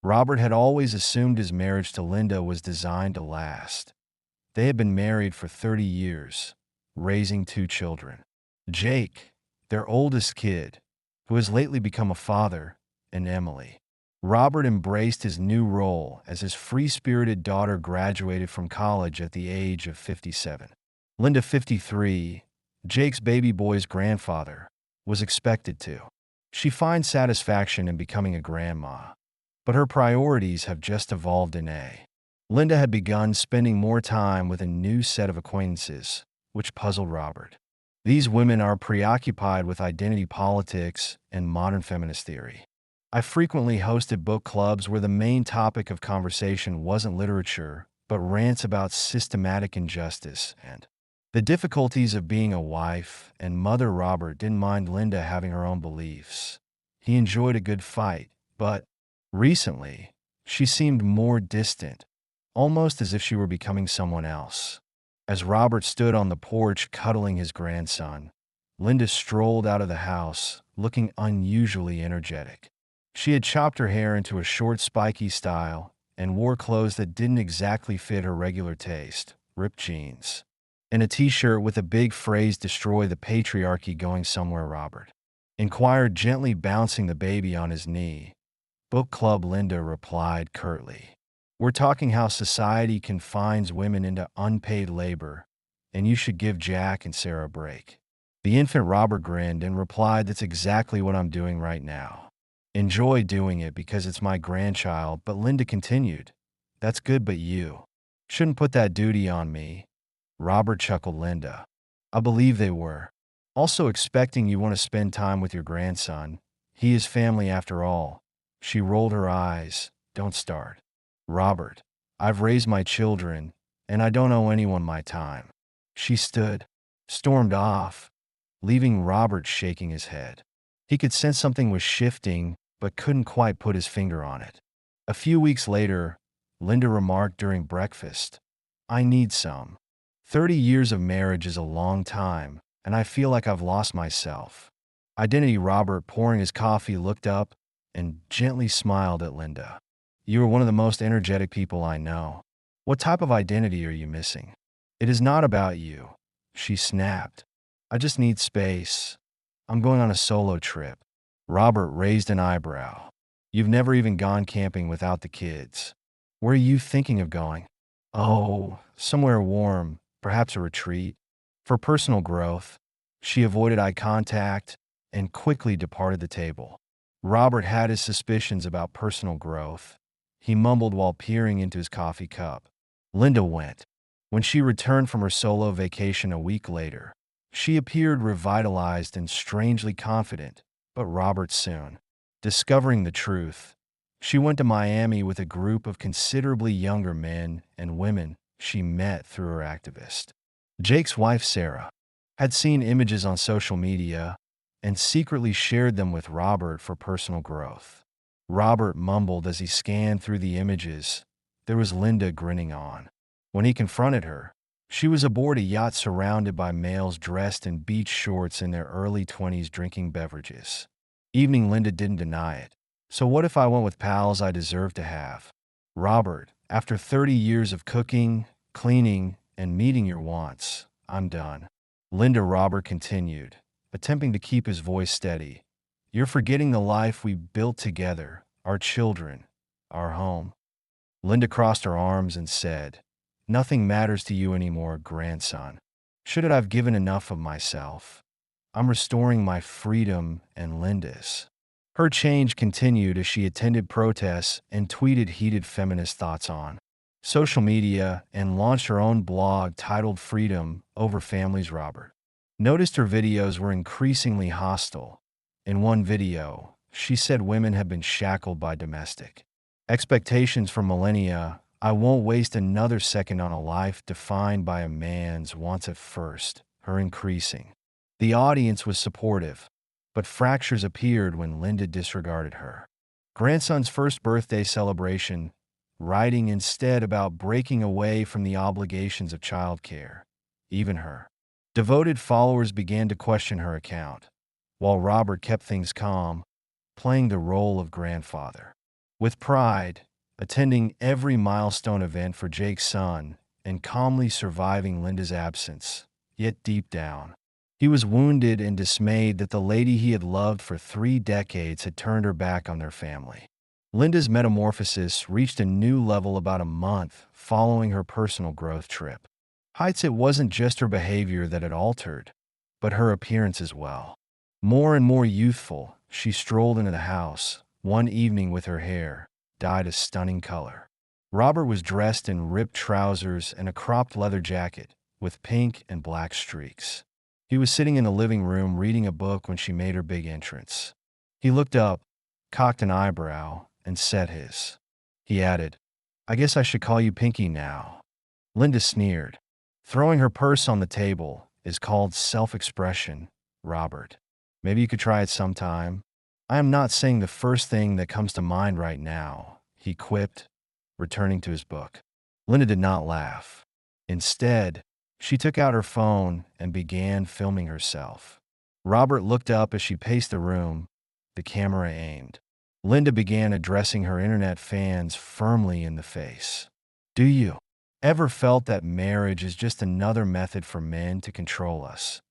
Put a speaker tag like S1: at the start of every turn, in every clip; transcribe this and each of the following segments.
S1: Robert had always assumed his marriage to Linda was designed to last. They had been married for 30 years, raising 2 children. Jake, their oldest kid, who has lately become a father, and Emily. Robert embraced his new role as his free-spirited daughter graduated from college at the age of 57. Linda, 53, Jake's baby boy's grandfather, was expected to. She finds satisfaction in becoming a grandma, but her priorities have just evolved in a. Linda had begun spending more time with a new set of acquaintances, which puzzled Robert. These women are preoccupied with identity politics and modern feminist theory. I frequently hosted book clubs where the main topic of conversation wasn't literature, but rants about systematic injustice and the difficulties of being a wife and mother. Robert didn't mind Linda having her own beliefs. He enjoyed a good fight, but recently, she seemed more distant, almost as if she were becoming someone else. As Robert stood on the porch cuddling his grandson, Linda strolled out of the house, looking unusually energetic. She had chopped her hair into a short, spiky style and wore clothes that didn't exactly fit her regular taste, ripped jeans, and a t-shirt with a big phrase "Destroy the Patriarchy" going somewhere. Robert inquired, gently bouncing the baby on his knee. "Book club," Linda replied curtly. "We're talking how society confines women into unpaid labor, and you should give Jack and Sarah a break." The infant Robert grinned and replied, "That's exactly what I'm doing right now. Enjoy doing it because it's my grandchild." But Linda continued, "That's good, but you shouldn't put that duty on me." Robert chuckled. "Linda, I believe they were also expecting you want to spend time with your grandson. He is family after all." She rolled her eyes. "Don't start, Robert. I've raised my children, and I don't owe anyone my time." She stormed off, leaving Robert shaking his head. He could sense something was shifting, but couldn't quite put his finger on it. A few weeks later, Linda remarked during breakfast, "I need some. 30 years of marriage is a long time, and I feel like I've lost myself." Identity. Robert, pouring his coffee, looked up and gently smiled at Linda. "You are one of the most energetic people I know. What type of identity are you missing?" "It is not about you," she snapped. "I just need space. I'm going on a solo trip." Robert raised an eyebrow. "You've never even gone camping without the kids. Where are you thinking of going?" "Oh, somewhere warm, perhaps a retreat." For personal growth, she avoided eye contact and quickly departed the table. Robert had his suspicions about personal growth. He mumbled while peering into his coffee cup. Linda went. When she returned from her solo vacation a week later, she appeared revitalized and strangely confident, but Robert soon discovering the truth. She went to Miami with a group of considerably younger men and women she met through her activist. Jake's wife, Sarah, had seen images on social media and secretly shared them with Robert for personal growth. Robert mumbled as he scanned through the images. There was Linda grinning on. When he confronted her, she was aboard a yacht surrounded by males dressed in beach shorts in their early 20s drinking beverages. Evening. Linda didn't deny it. "So what if I went with pals I deserve to have?" "Robert, after 30 years of cooking, cleaning, and meeting your wants, I'm done." "Linda," Robert continued, attempting to keep his voice steady, "you're forgetting the life we built together, our children, our home." Linda crossed her arms and said, "Nothing matters to you anymore, grandson. Shouldn't I've given enough of myself? I'm restoring my freedom and Linda's." Her change continued as she attended protests and tweeted heated feminist thoughts on social media and launched her own blog titled "Freedom Over Families." Robert noticed her videos were increasingly hostile. In one video, she said women have been shackled by domestic expectations for millennia. "I won't waste another second on a life defined by a man's wants." At first, her increasing. The audience was supportive, but fractures appeared when Linda disregarded her grandson's first birthday celebration, writing instead about breaking away from the obligations of childcare. Even her devoted followers began to question her account, while Robert kept things calm, playing the role of grandfather. With pride, attending every milestone event for Jake's son and calmly surviving Linda's absence. Yet deep down, he was wounded and dismayed that the lady he had loved for 3 decades had turned her back on their family. Linda's metamorphosis reached a new level about a month following her personal growth trip. Heights, it wasn't just her behavior that had altered, but her appearance as well. More and more youthful, she strolled into the house one evening with her hair dyed a stunning color. Robert was dressed in ripped trousers and a cropped leather jacket with pink and black streaks. He was sitting in the living room reading a book when she made her big entrance. He looked up, cocked an eyebrow, and said his. He added, "I guess I should call you Pinky now." Linda sneered. Throwing her purse on the table is called self-expression, Robert. Maybe you could try it sometime. I am not saying the first thing that comes to mind right now, he quipped, returning to his book. Linda did not laugh. Instead, she took out her phone and began filming herself. Robert looked up as she paced the room, the camera aimed. Linda began addressing her internet fans firmly in the face. Do you ever felt that marriage is just another method for men to control us,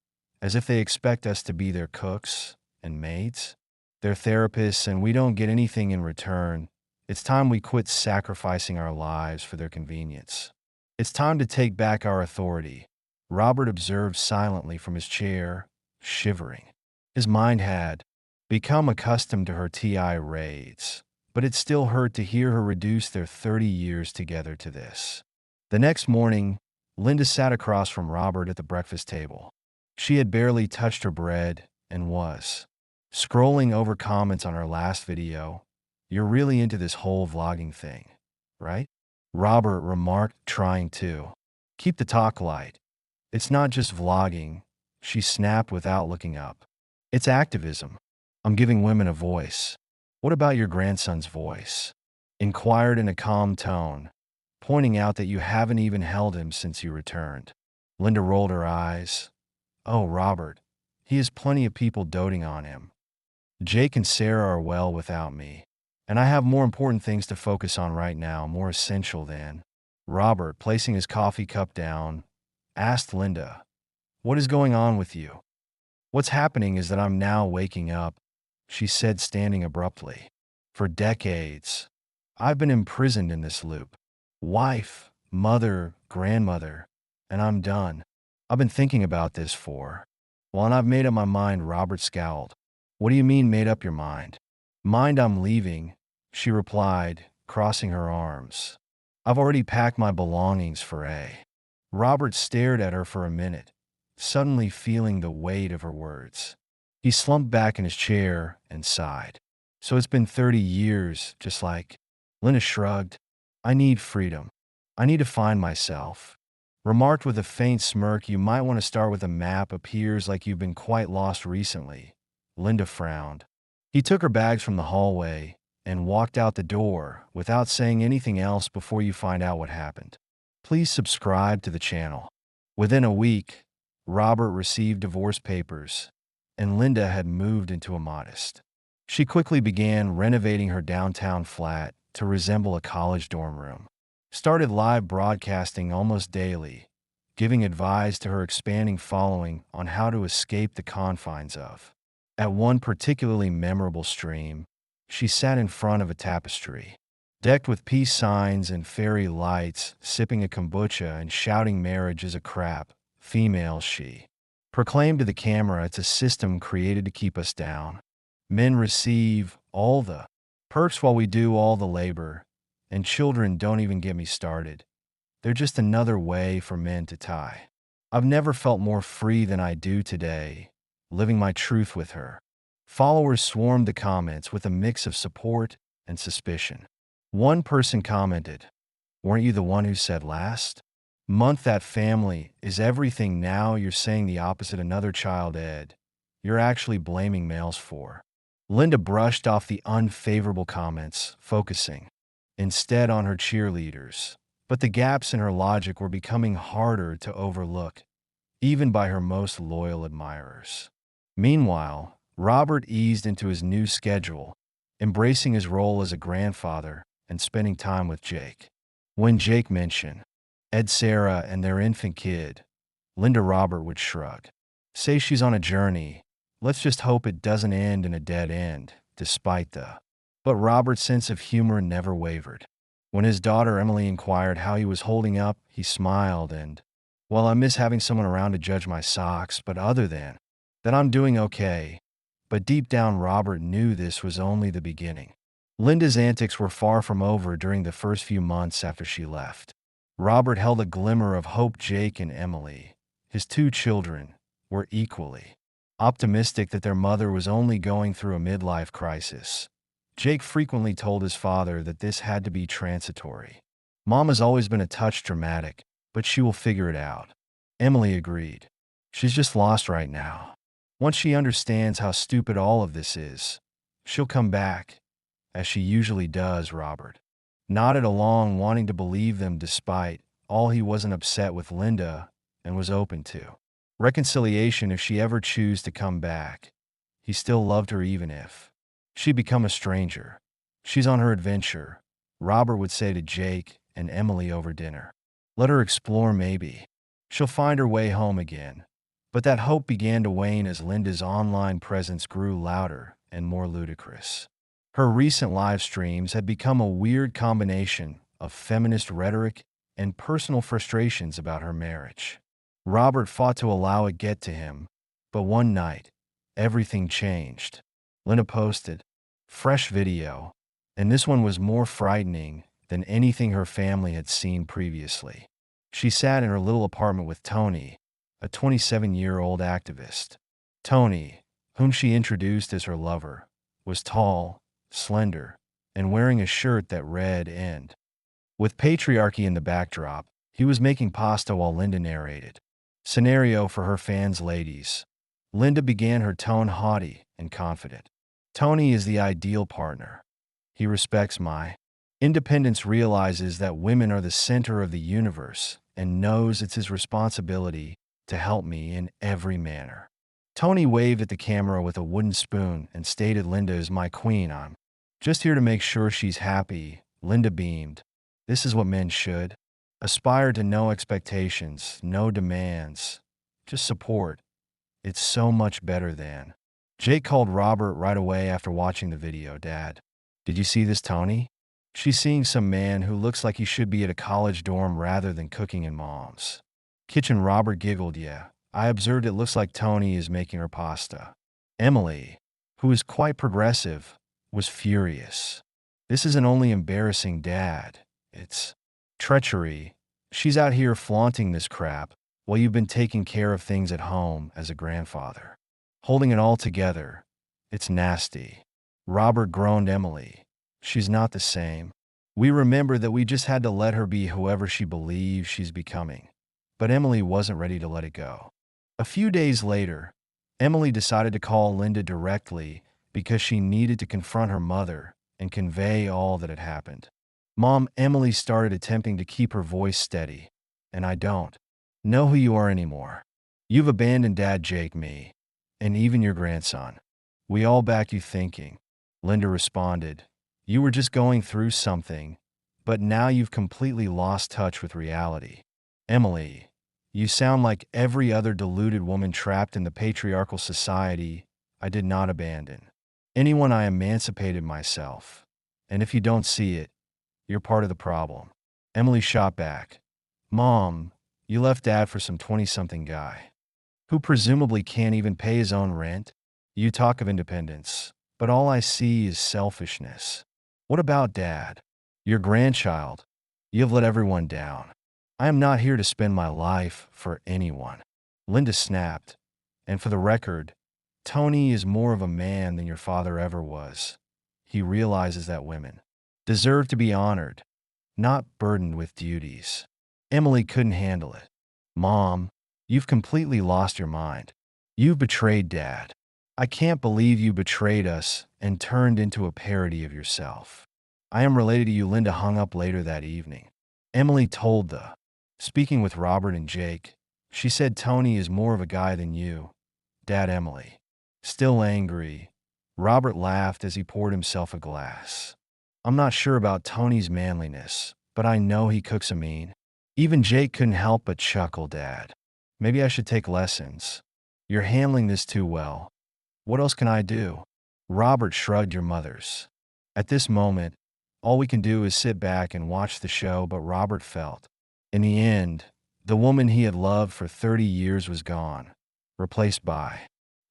S1: as if they expect us to be their cooks and maids, their therapists, and we don't get anything in return? It's time we quit sacrificing our lives for their convenience. It's time to take back our authority. Robert observed silently from his chair, shivering. His mind had become accustomed to her tirades, but it still hurt to hear her reduce their 30 years together to this. The next morning, Linda sat across from Robert at the breakfast table. She had barely touched her bread and was scrolling over comments on her last video. "You're really into this whole vlogging thing, right?" Robert remarked, trying to keep the talk light. "It's not just vlogging," she snapped without looking up. "It's activism. I'm giving women a voice." "What about your grandson's voice?" inquired in a calm tone, pointing out that you haven't even held him since you returned. Linda rolled her eyes. "Oh, Robert, he has plenty of people doting on him. Jake and Sarah are well without me, and I have more important things to focus on right now, more essential than." Robert, placing his coffee cup down, asked Linda, "What is going on with you?" "What's happening is that I'm now waking up," she said, standing abruptly. "For decades, I've been imprisoned in this loop. Wife, mother, grandmother, and I'm done. I've been thinking about this for, well, and I've made up my mind." Robert scowled. "What do you mean, made up your mind?" "Mind I'm leaving," she replied, crossing her arms. "I've already packed my belongings for a." Robert stared at her for a minute, suddenly feeling the weight of her words. He slumped back in his chair and sighed. "So it's been 30 years, just like." Linda shrugged. "I need freedom. I need to find myself." Remarked with a faint smirk, "You might want to start with a map. Appears like you've been quite lost recently." Linda frowned. He took her bags from the hallway and walked out the door without saying anything else. "Before you find out what happened, please subscribe to the channel." Within a week, Robert received divorce papers, and Linda had moved into a modest. She quickly began renovating her downtown flat to resemble a college dorm room. Started live broadcasting almost daily, giving advice to her expanding following on how to escape the confines of. At one particularly memorable stream, she sat in front of a tapestry, decked with peace signs and fairy lights, sipping a kombucha and shouting, "Marriage is a crap, female," she proclaimed to the camera. "It's a system created to keep us down. Men receive all the perks while we do all the labor, and children, don't even get me started. They're just another way for men to tie." I've never felt more free than I do today, living my truth with her. Followers swarmed the comments with a mix of support and suspicion. One person commented, "Weren't you the one who said last month that family is everything? Now you're saying the opposite." Another child ed, "You're actually blaming males for." Linda brushed off the unfavorable comments, focusing instead on her cheerleaders. But the gaps in her logic were becoming harder to overlook, even by her most loyal admirers. Meanwhile, Robert eased into his new schedule, embracing his role as a grandfather and spending time with Jake. When Jake mentioned Ed, Sarah, and their infant kid, Linda Robert would shrug. Say she's on a journey. Let's just hope it doesn't end in a dead end, despite the. But Robert's sense of humor never wavered. When his daughter Emily inquired how he was holding up, he smiled and, well, I miss having someone around to judge my socks, but other than that, I'm doing okay. But deep down, Robert knew this was only the beginning. Linda's antics were far from over during the first few months after she left. Robert held a glimmer of hope. Jake and Emily, his two children, were equally optimistic that their mother was only going through a midlife crisis. Jake frequently told his father that this had to be transitory. Mom has always been a touch dramatic, but she will figure it out. Emily agreed. She's just lost right now. Once she understands how stupid all of this is, she'll come back, as she usually does. Robert nodded along, wanting to believe them despite all. He wasn't upset with Linda and was open to reconciliation if she ever chose to come back. He still loved her even if she'd become a stranger. She's on her adventure, Robert would say to Jake and Emily over dinner. Let her explore, maybe she'll find her way home again. But that hope began to wane as Linda's online presence grew louder and more ludicrous. Her recent live streams had become a weird combination of feminist rhetoric and personal frustrations about her marriage. Robert fought to allow it get to him, but one night, everything changed. Linda posted fresh video, and this one was more frightening than anything her family had seen previously. She sat in her little apartment with Tony, a 27-year-old activist. Tony, whom she introduced as her lover, was tall, slender, and wearing a shirt that read "End." With patriarchy in the backdrop, he was making pasta while Linda narrated. Scenario for her fans, ladies. Linda began, her tone haughty and confident. Tony is the ideal partner. He respects my independence, realizes that women are the center of the universe, and knows it's his responsibility to help me in every manner. Tony waved at the camera with a wooden spoon and stated, Linda is my queen. I'm just here to make sure she's happy. Linda beamed. This is what men should aspire to. No expectations, no demands, just support. It's so much better than. Jake called Robert right away after watching the video. Dad, did you see this, Tony? She's seeing some man who looks like he should be at a college dorm rather than cooking in Mom's kitchen. Robert giggled. Yeah, I observed. It looks like Tony is making her pasta. Emily, who is quite progressive, was furious. This isn't only embarrassing, Dad. It's treachery. She's out here flaunting this crap while you've been taking care of things at home as a grandfather. Holding it all together. It's nasty. Robert groaned. Emily, she's not the same. We remember that we just had to let her be whoever she believes she's becoming. But Emily wasn't ready to let it go. A few days later, Emily decided to call Linda directly because she needed to confront her mother and convey all that had happened. Mom, Emily started, attempting to keep her voice steady. And I don't know who you are anymore. You've abandoned Dad, Jake, me, and even your grandson. We all back you. Thinking. Linda responded, you were just going through something, but now you've completely lost touch with reality. Emily, you sound like every other deluded woman trapped in the patriarchal society. I did not abandon anyone. I emancipated myself. And if you don't see it, you're part of the problem. Emily shot back. Mom, you left Dad for some 20-something guy who presumably can't even pay his own rent. You talk of independence, but all I see is selfishness. What about Dad? Your grandchild? You have let everyone down. I am not here to spend my life for anyone. Linda snapped. And for the record, Tony is more of a man than your father ever was. He realizes that women deserve to be honored, not burdened with duties. Emily couldn't handle it. Mom, you've completely lost your mind. You've betrayed Dad. I can't believe you betrayed us and turned into a parody of yourself. I am related to you. Linda hung up later that evening. Emily told the speaking with Robert and Jake, she said Tony is more of a guy than you, Dad. Emily, still angry, Robert laughed as he poured himself a glass. I'm not sure about Tony's manliness, but I know he cooks a mean. Even Jake couldn't help but chuckle, Dad. Maybe I should take lessons. You're handling this too well. What else can I do? Robert shrugged your mothers. At this moment, all we can do is sit back and watch the show, but Robert felt. In the end, the woman he had loved for 30 years was gone, replaced by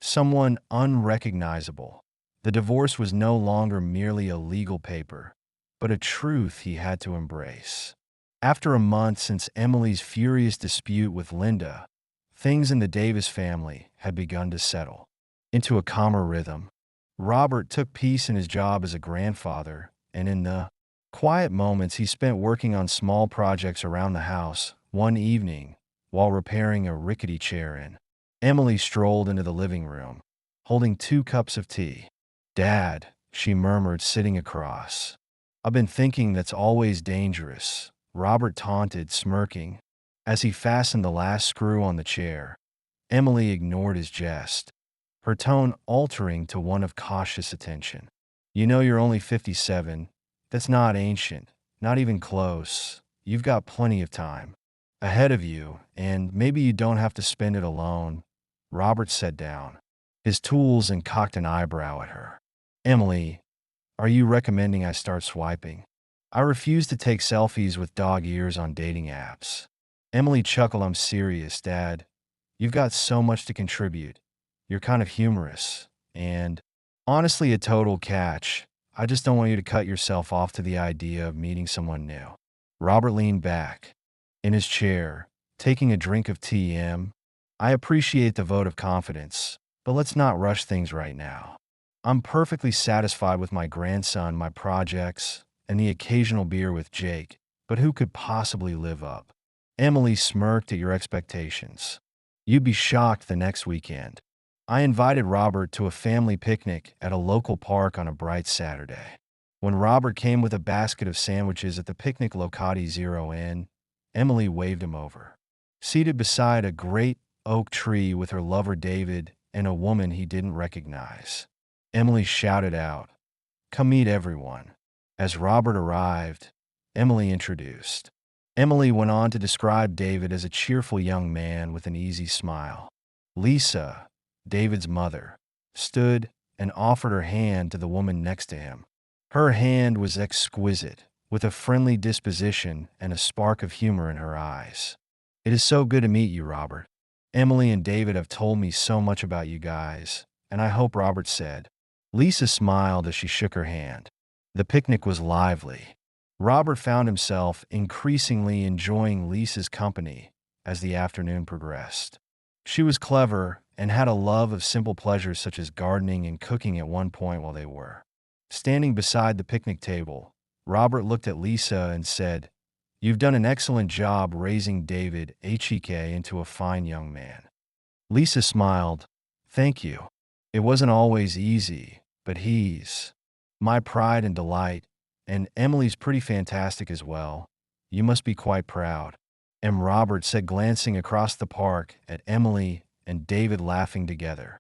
S1: someone unrecognizable. The divorce was no longer merely a legal paper, but a truth he had to embrace. After a month since Emily's furious dispute with Linda, things in the Davis family had begun to settle into a calmer rhythm. Robert took peace in his job as a grandfather, and in the quiet moments he spent working on small projects around the house. One evening, while repairing a rickety chair, Emily strolled into the living room, holding 2 cups of tea. Dad, she murmured, sitting across. I've been thinking that's always dangerous, Robert taunted, smirking. As he fastened the last screw on the chair, Emily ignored his jest, her tone altering to one of cautious attention. You know you're only 57. That's not ancient, not even close. You've got plenty of time ahead of you, and maybe you don't have to spend it alone. Robert sat down his tools and cocked an eyebrow at her. Emily, are you recommending I start swiping? I refuse to take selfies with dog ears on dating apps. Emily chuckled. I'm serious, Dad. You've got so much to contribute. You're kind of humorous, and honestly a total catch. I just don't want you to cut yourself off to the idea of meeting someone new. Robert leaned back in his chair, taking a drink of tea. I appreciate the vote of confidence, but let's not rush things right now. I'm perfectly satisfied with my grandson, my projects, and the occasional beer with Jake, but who could possibly live up? Emily smirked at your expectations. You'd be shocked the next weekend. I invited Robert to a family picnic at a local park on a bright Saturday. When Robert came with a basket of sandwiches at the picnic locati 0 Emily waved him over. Seated beside a great oak tree with her lover David and a woman he didn't recognize, Emily shouted out, "Come meet everyone." As Robert arrived, Emily introduced. Emily went on to describe David as a cheerful young man with an easy smile. Lisa, David's mother, stood and offered her hand to the woman next to him. Her hand was exquisite, with a friendly disposition and a spark of humor in her eyes. It is so good to meet you, Robert. Emily and David have told me so much about you guys, and I hope, Robert said. Lisa smiled as she shook her hand. The picnic was lively. Robert found himself increasingly enjoying Lisa's company as the afternoon progressed. She was clever and had a love of simple pleasures such as gardening and cooking. At one point while they were standing beside the picnic table, Robert looked at Lisa and said, "You've done an excellent job raising David Hek into a fine young man." Lisa smiled. "Thank you. It wasn't always easy, but he's my pride and delight, and Emily's pretty fantastic as well. You must be quite proud." And Robert said, glancing across the park at Emily and David laughing together.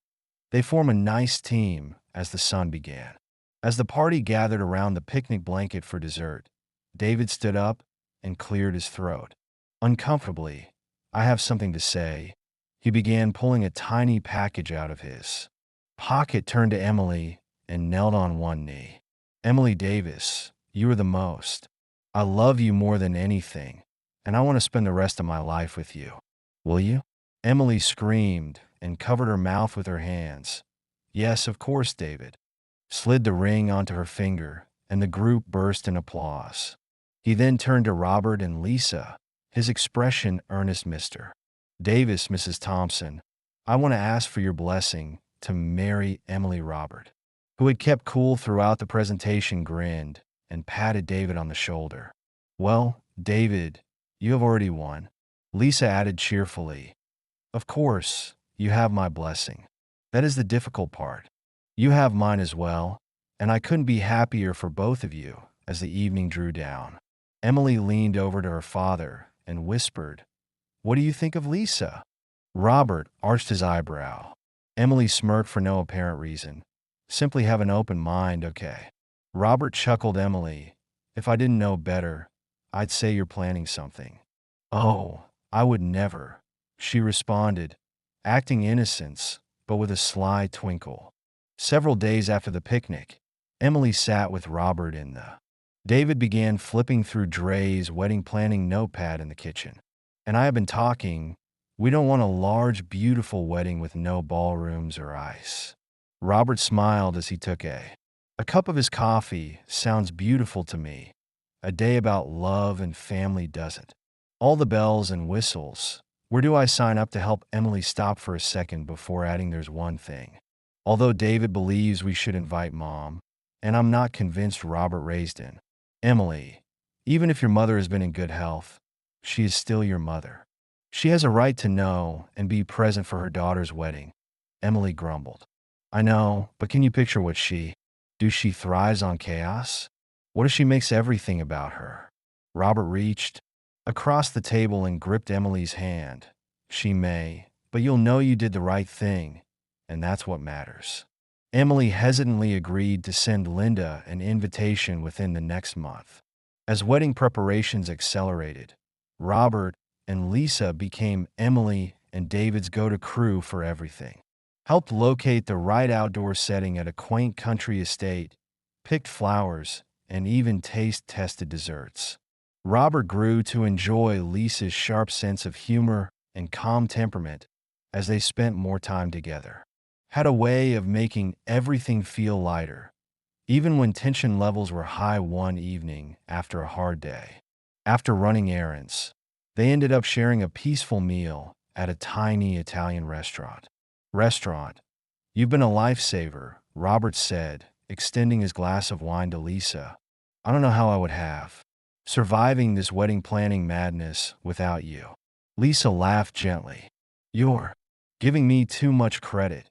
S1: They form a nice team as the sun began. As the party gathered around the picnic blanket for dessert, David stood up and cleared his throat. Uncomfortably, "I have something to say." He began pulling a tiny package out of his pocket, turned to Emily, and knelt on one knee. "Emily Davis, you are the most. I love you more than anything, and I want to spend the rest of my life with you. Will you?" Emily screamed and covered her mouth with her hands. "Yes, of course," David slid the ring onto her finger, and the group burst in applause. He then turned to Robert and Lisa, his expression earnest. "Mr. Davis, Mrs. Thompson, I want to ask for your blessing to marry Emily." Robert, who had kept cool throughout the presentation, grinned and patted David on the shoulder. "Well, David, you have already won," Lisa added cheerfully. "Of course, you have my blessing. That is the difficult part. You have mine as well, and I couldn't be happier for both of you." As the evening drew down, Emily leaned over to her father and whispered, "What do you think of Lisa?" Robert arched his eyebrow. Emily smirked for no apparent reason. Simply have an open mind, okay? Robert chuckled. Emily, if I didn't know better, I'd say you're planning something. Oh, I would never, she responded, acting innocence, but with a sly twinkle. Several days after the picnic, Emily sat with Robert in the. David began flipping through Dre's wedding planning notepad in the kitchen. And I have been talking. We don't want a large, beautiful wedding with no ballrooms or ice. Robert smiled as he took a cup of his coffee. Sounds beautiful to me. A day about love and family doesn't. All the bells and whistles. Where do I sign up to help? Emily stopped for a second before adding, there's one thing. Although David believes we should invite Mom, and I'm not convinced. Robert raised in. Emily, even if your mother has been in good health, she is still your mother. She has a right to know and be present for her daughter's wedding. Emily grumbled. I know, but can you picture what she? Do she thrives on chaos? What if she makes everything about her? Robert reached across the table and gripped Emily's hand. She may, but you'll know you did the right thing, and that's what matters. Emily hesitantly agreed to send Linda an invitation within the next month. As wedding preparations accelerated, Robert and Lisa became Emily and David's go-to crew for everything. Helped locate the right outdoor setting at a quaint country estate, picked flowers, and even taste-tested desserts. Robert grew to enjoy Lisa's sharp sense of humor and calm temperament as they spent more time together. Had a way of making everything feel lighter, even when tension levels were high. One evening after a hard day. After running errands, they ended up sharing a peaceful meal at a tiny Italian restaurant. You've been a lifesaver, Robert said, extending his glass of wine to Lisa. I don't know how I would have surviving this wedding planning madness without you. Lisa laughed gently. You're giving me too much credit.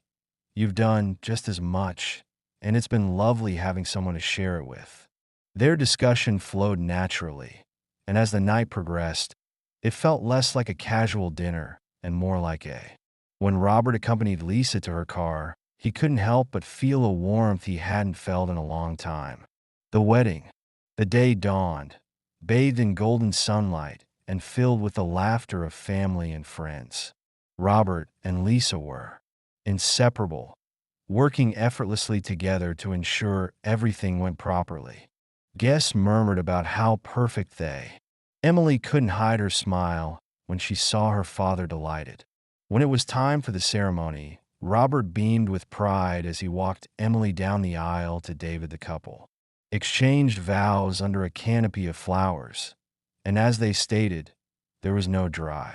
S1: You've done just as much, and it's been lovely having someone to share it with. Their discussion flowed naturally, and as the night progressed, it felt less like a casual dinner and more like a. When Robert accompanied Lisa to her car, he couldn't help but feel a warmth he hadn't felt in a long time. The wedding. The day dawned, bathed in golden sunlight and filled with the laughter of family and friends. Robert and Lisa were inseparable, working effortlessly together to ensure everything went properly. Guests murmured about how perfect they. Emily couldn't hide her smile when she saw her father delighted. When it was time for the ceremony, Robert beamed with pride as he walked Emily down the aisle to David. The couple exchanged vows under a canopy of flowers, and as they stated, there was no dry.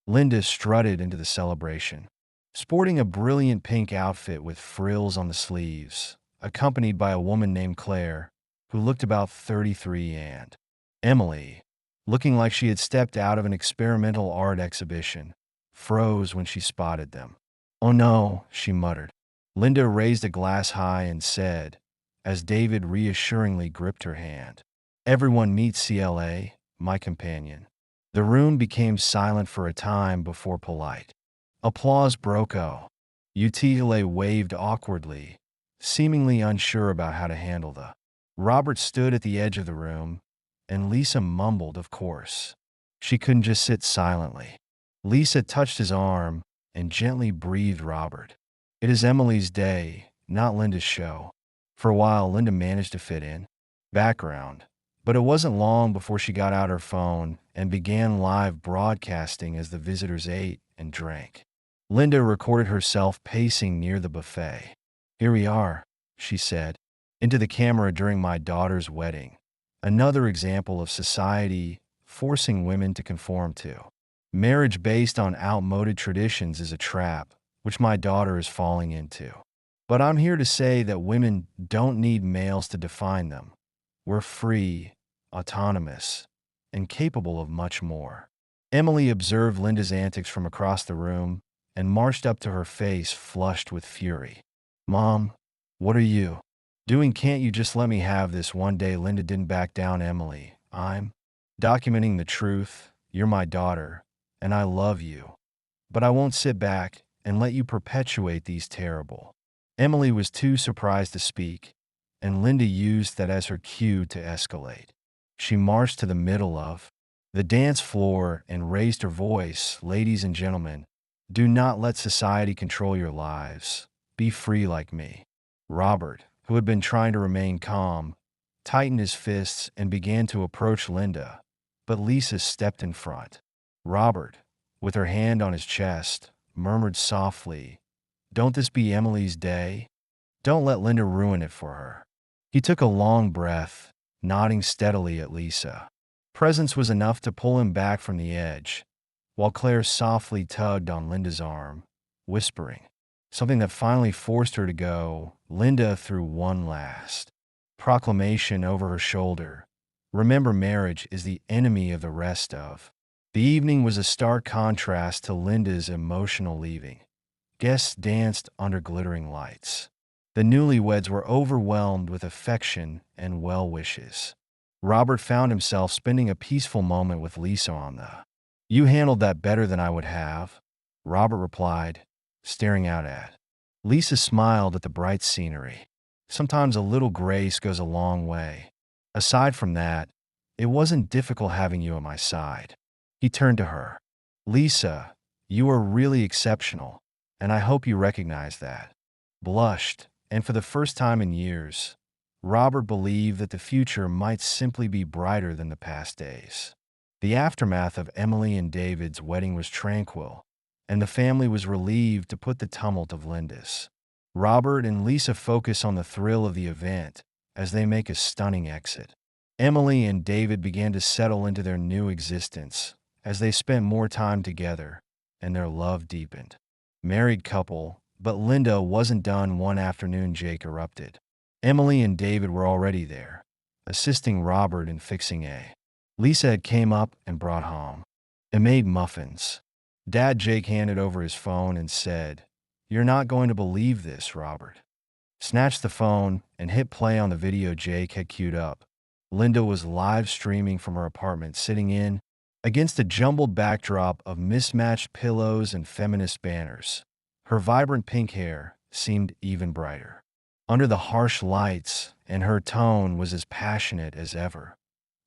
S1: Linda strutted into the celebration, sporting a brilliant pink outfit with frills on the sleeves, accompanied by a woman named Claire, who looked about 33, and Emily, looking like she had stepped out of an experimental art exhibition, froze when she spotted them. Oh no, she muttered. Linda raised a glass high and said, as David reassuringly gripped her hand, everyone meet CLA, my companion. The room became silent for a time before polite applause broke out. Utile waved awkwardly, seemingly unsure about how to handle the. Robert stood at the edge of the room, and Lisa mumbled, of course. She couldn't just sit silently. Lisa touched his arm and gently breathed. Robert. It is Emily's day, not Linda's show. For a while, Linda managed to fit in background, but it wasn't long before she got out her phone and began live broadcasting as the visitors ate and drank. Linda recorded herself pacing near the buffet. Here we are, she said, into the camera during my daughter's wedding. Another example of society forcing women to conform to. Marriage based on outmoded traditions is a trap, which my daughter is falling into. But I'm here to say that women don't need males to define them. We're free, autonomous, and capable of much more. Emily observed Linda's antics from across the room and marched up to her face flushed with fury. Mom, what are you doing? Can't you just let me have this one day? Linda didn't back down. Emily, I'm documenting the truth. You're my daughter, and I love you. But I won't sit back and let you perpetuate these terrible. Emily was too surprised to speak, and Linda used that as her cue to escalate. She marched to the middle of the dance floor and raised her voice. Ladies and gentlemen, do not let society control your lives. Be free like me. Robert, who had been trying to remain calm, tightened his fists and began to approach Linda, but Lisa stepped in front. Robert, with her hand on his chest, murmured softly, "Don't this be Emily's day? Don't let Linda ruin it for her." He took a long breath, nodding steadily at Lisa. Presence was enough to pull him back from the edge, while Claire softly tugged on Linda's arm, whispering something that finally forced her to go. Linda threw one last proclamation over her shoulder. Remember, marriage is the enemy of the rest of. The evening was a stark contrast to Linda's emotional leaving. Guests danced under glittering lights. The newlyweds were overwhelmed with affection and well wishes. Robert found himself spending a peaceful moment with Lisa on the. "You handled that better than I would have," Robert replied, staring out at. Lisa smiled at the bright scenery. "Sometimes a little grace goes a long way. Aside from that, it wasn't difficult having you at my side." He turned to her. "Lisa, you are really exceptional, and I hope you recognize that." Blushed, and for the first time in years, Robert believed that the future might simply be brighter than the past days. The aftermath of Emily and David's wedding was tranquil, and the family was relieved to put the tumult of Linda's. Robert and Lisa focus on the thrill of the event as they make a stunning exit. Emily and David began to settle into their new existence as they spent more time together, and their love deepened. Married couple, but Linda wasn't done. One afternoon, Jake erupted. Emily and David were already there, assisting Robert in fixing a. Lisa had came up and brought home and made muffins. Dad Jake handed over his phone and said, "You're not going to believe this," Robert snatched the phone and hit play on the video Jake had queued up. Linda was live streaming from her apartment, sitting in against a jumbled backdrop of mismatched pillows and feminist banners. Her vibrant pink hair seemed even brighter under the harsh lights, and her tone was as passionate as ever.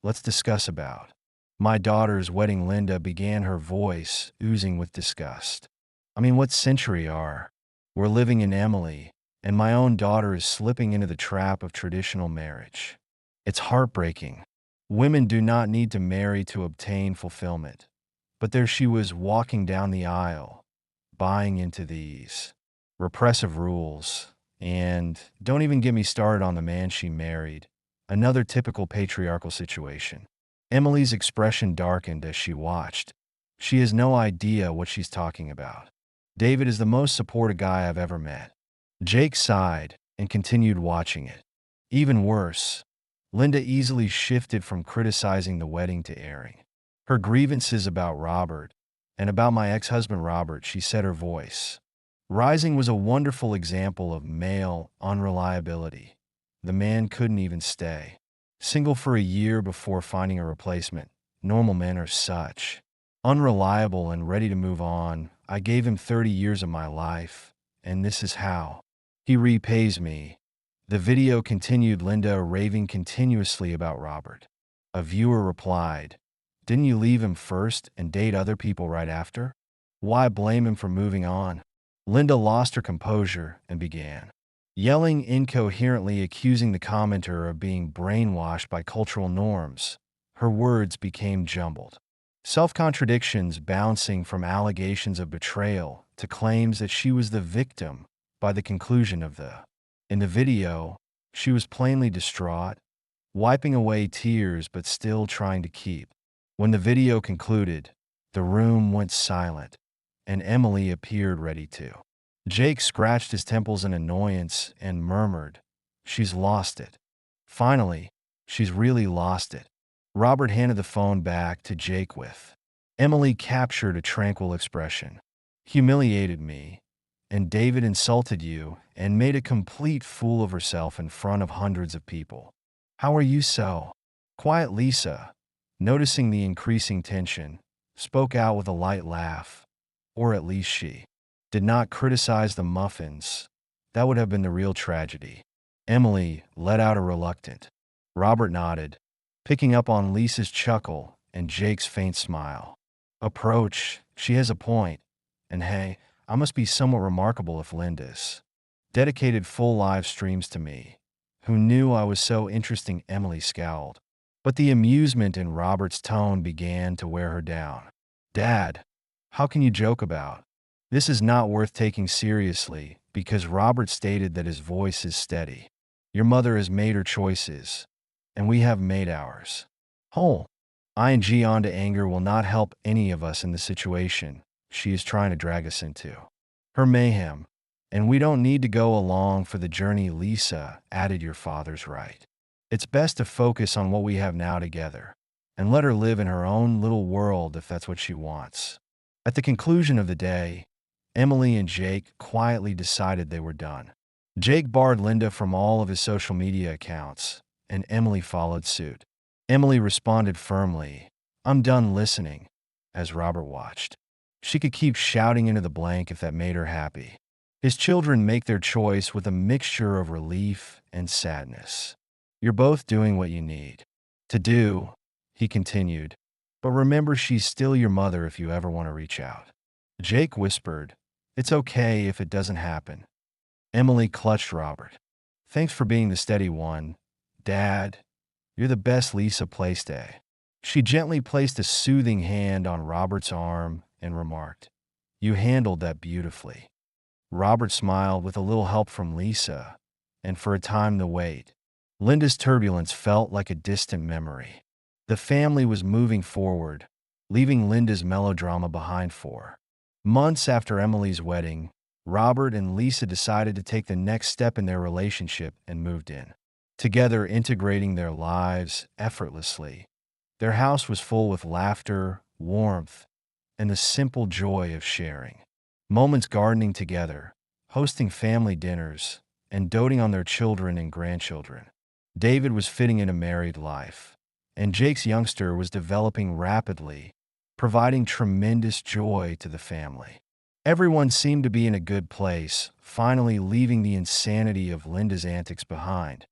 S1: "Let's discuss about my daughter's wedding." Linda began, her voice oozing with disgust. "I mean, what century are we're living in, Emily? And my own daughter is slipping into the trap of traditional marriage. It's heartbreaking. Women do not need to marry to obtain fulfillment." But there she was, walking down the aisle, buying into these repressive rules. And don't even get me started on the man she married. Another typical patriarchal situation. Emily's expression darkened as she watched. She has no idea what she's talking about. "David is the most supportive guy I've ever met." Jake sighed and continued watching it. Even worse, Linda easily shifted from criticizing the wedding to airing her grievances about Robert and about "my ex-husband Robert," she said, her voice rising. Was a wonderful example of male unreliability. The man couldn't even stay single for a year before finding a replacement. Normal men are such unreliable and ready to move on. "I gave him 30 years of my life, and this is how he repays me." The video continued, Linda raving continuously about Robert. A viewer replied, "Didn't you leave him first and date other people right after? Why blame him for moving on?" Linda lost her composure and began yelling incoherently, accusing the commenter of being brainwashed by cultural norms. Her words became jumbled, self-contradictions bouncing from allegations of betrayal to claims that she was the victim by the conclusion of the. In the video, she was plainly distraught, wiping away tears but still trying to keep. When the video concluded, the room went silent, and Emily appeared ready to. Jake scratched his temples in annoyance and murmured, "She's lost it. Finally, she's really lost it." Robert handed the phone back to Jake with. Emily captured a tranquil expression. "Humiliated me, and David insulted you and made a complete fool of herself in front of hundreds of people. How are you so?" Quiet Lisa, noticing the increasing tension, spoke out with a light laugh. Or at least she did not criticize the muffins, That would have been the real tragedy. Emily let out a reluctant. Robert nodded, picking up on Lisa's chuckle and Jake's faint smile. Approach, she has a point. And hey, I must be somewhat remarkable if Linda's dedicated full live streams to me. Who knew I was so interesting? Emily scowled. But the amusement in Robert's tone began to wear her down. Dad, how can you joke about? This is not worth taking seriously because Robert stated that his voice is steady. Your mother has made her choices, and we have made ours. Whole. ING onto anger will not help any of us in the situation she is trying to drag us into. Her mayhem, and we don't need to go along for the journey. Lisa added, your father's right. It's best to focus on what we have now together, and let her live in her own little world if that's what she wants. At the conclusion of the day, Emily and Jake quietly decided they were done. Jake barred Linda from all of his social media accounts, and Emily followed suit. Emily responded firmly, I'm done listening, as Robert watched. She could keep shouting into the blank if that made her happy. His children make their choice with a mixture of relief and sadness. You're both doing what you need to do, he continued, but remember she's still your mother if you ever want to reach out. Jake whispered, it's okay if it doesn't happen. Emily clutched Robert. Thanks for being the steady one, Dad. You're the best. Lisa placed a. She gently placed a soothing hand on Robert's arm and remarked, you handled that beautifully. Robert smiled with a little help from Lisa, and for a time the weight. Linda's turbulence felt like a distant memory. The family was moving forward, leaving Linda's melodrama behind. 4 months after Emily's wedding, Robert and Lisa decided to take the next step in their relationship and moved in. Together, integrating their lives effortlessly. Their house was full with laughter, warmth, and the simple joy of sharing moments, gardening together, hosting family dinners, and doting on their children and grandchildren. David was fitting in a married life, and Jake's youngster was developing rapidly, providing tremendous joy to the family. Everyone seemed to be in a good place, finally leaving the insanity of Linda's antics behind.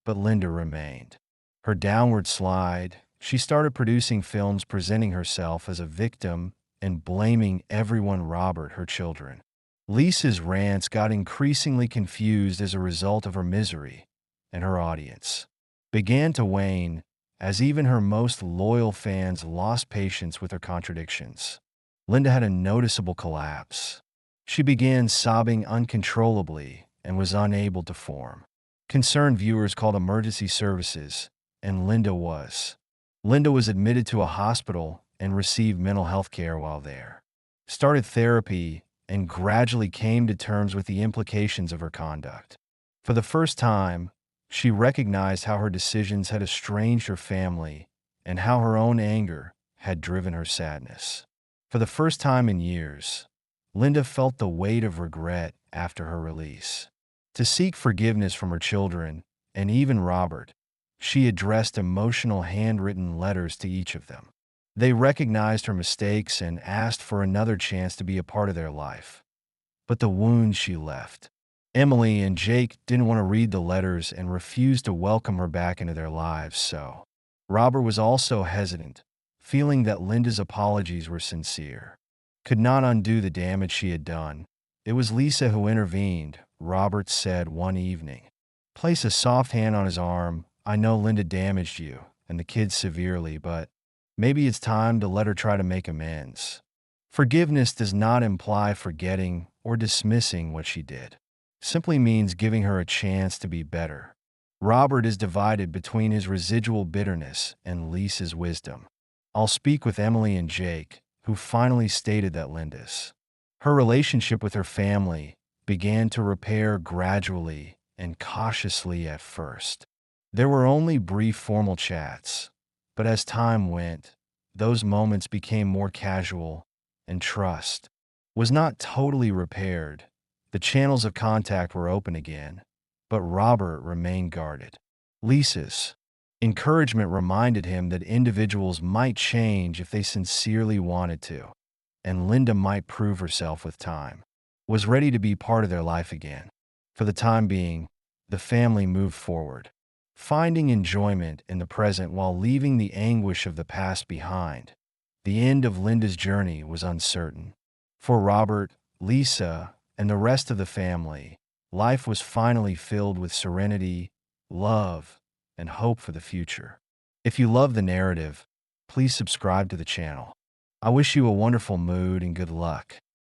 S1: But Linda remained. Her downward slide, she started producing films presenting herself as a victim and blaming everyone. Robert, her children. Lisa's rants got increasingly confused as a result of her misery, and her audience began to wane as even her most loyal fans lost patience with her contradictions. Linda had a noticeable collapse. She began sobbing uncontrollably and was unable to form. Concerned viewers called emergency services, and Linda was admitted to a hospital and received mental health care while there. Started therapy and gradually came to terms with the implications of her conduct. For the first time, she recognized how her decisions had estranged her family and how her own anger had driven her sadness. For the first time in years, Linda felt the weight of regret after her release. To seek forgiveness from her children, and even Robert, she addressed emotional handwritten letters to each of them. They recognized her mistakes and asked for another chance to be a part of their life. But the wound she left. Emily and Jake didn't want to read the letters and refused to welcome her back into their lives, so Robert was also hesitant, feeling that Linda's apologies were sincere. Could not undo the damage she had done. It was Lisa who intervened, Robert said one evening. Place a soft hand on his arm. I know Linda damaged you and the kids severely, but maybe it's time to let her try to make amends. Forgiveness does not imply forgetting or dismissing what she did. Simply means giving her a chance to be better. Robert is divided between his residual bitterness and Lisa's wisdom. I'll speak with Emily and Jake, who finally stated that her relationship with her family began to repair gradually and cautiously at first. There were only brief formal chats, but as time went, those moments became more casual, and trust was not totally repaired. The channels of contact were open again, but Robert remained guarded. Lisa's encouragement reminded him that individuals might change if they sincerely wanted to, and Linda might prove herself with time, was ready to be part of their life again. For the time being, the family moved forward, finding enjoyment in the present while leaving the anguish of the past behind. The end of Linda's journey was uncertain. For Robert, Lisa, and the rest of the family, life was finally filled with serenity, love, and hope for the future. If you love the narrative, please subscribe to the channel. I wish you a wonderful mood and good luck.